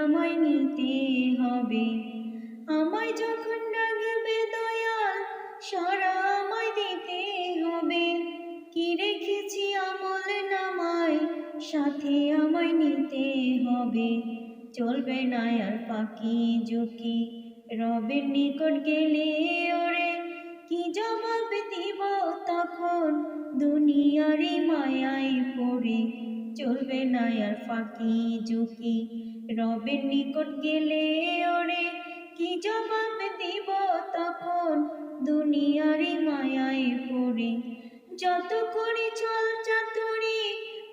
আমায় নিতে হবে। আমায় যখন ডাকবে দয়াল, সারা আমায় দিতে হবে। কি রেখেছি আমল নামায়, সাথে আমায় নিতে হবে। চলবে না আর ফাঁকি ঝুঁকি, রবের নিকট গেলে ওরে কি জবাব দিব তখন, দুনিয়ারই মায়ায় পড়ে। চলবে না আর ফাঁকি ঝুঁকি, রবের নিকট গেলে ওরে কি জবাব দিব তখন, দুনিয়ারই মায়ায় পড়ে। যত করে চল চাতুরি,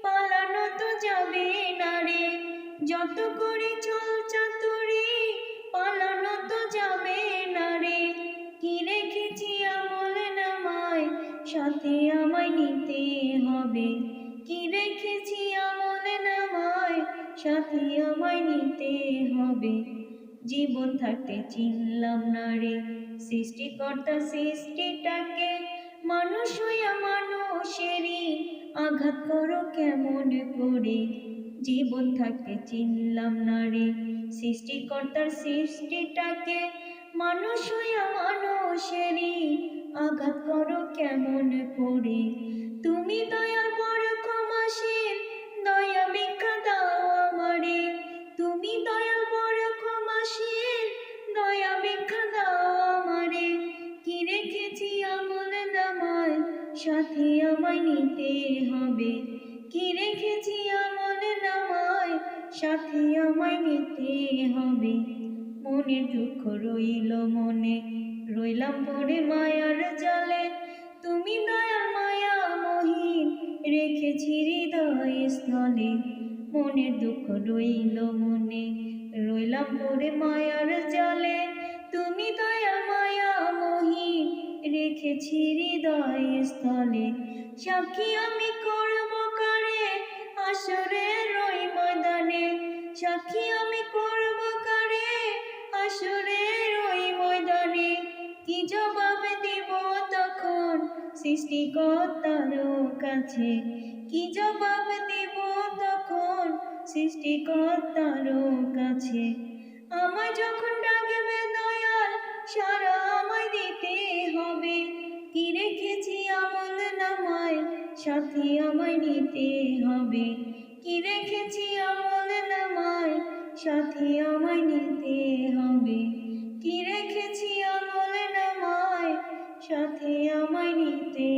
পালানো তো যাবে না রে। যত করে চল চাতুরি, পালানো তো যাবে না রে। কি রেখেছি আমল নামায়, সাথে আমায় নিতে হবে। কি রেখেছি আমল নামায়, সাথে আমায় নিতে হবে। জীবন থাকতে চিনলাম না রে সৃষ্টিকর্তা সৃষ্টিটাকে, মানুষ হইয়া মানুষেরই আঘাত করো কেমন করে। জীবন থাকতে চিনলাম না রে সৃষ্টিকর্তার সৃষ্টিটাকে, মানুষ হইয়া মানুষেরই আঘাত করো কেমন করে। তুমি দয়ার বড় ক্ষমাশীল, দয়া ভিক্ষা দাও আমারে। তুমি দয়াল বড় ক্ষমাশীল, দয়া ভিক্ষা দাও আমারে। কি রেখেছি আমল নামায়, সাথে আমায় নিতে হবে। কি রেখেছি আমল নামায়, সাথে আমায় নিতে হবে। মনের দুঃখ রইল মনে, রইলাম পড়ে মায়ার জালে। তুমি দয়াল মায়া মহিন, রেখেছি হৃদয় স্থলে। মনের দুঃখ রইল মনে, রইলাম পড়ে মায়ার জালে। তুমি দয়াল মায়া মহিন, রেখেছি হৃদয় স্থলে। সাক্ষী আমি করব কারে হাসরের ওই ময়দানে, সাক্ষী আমি করব কারে হাসরের ওই ময়দানে। কি জবাব দিব তখন সৃষ্টিকর্তার কাছে, কি জবাব দিব তখন সৃষ্টিকর্তার কাছে। আমায় যখন ডাকবে দয়াল, সারা আমায় দিতে হবে। কি রেখেছি আমল নামায়, সাথে আমায় নিতে হবে। কি রেখেছি আমল নামায়, সাথে আমায় নিতে হবে। কি রেখেছি আমল নামায়, সাথে আমায় নিতে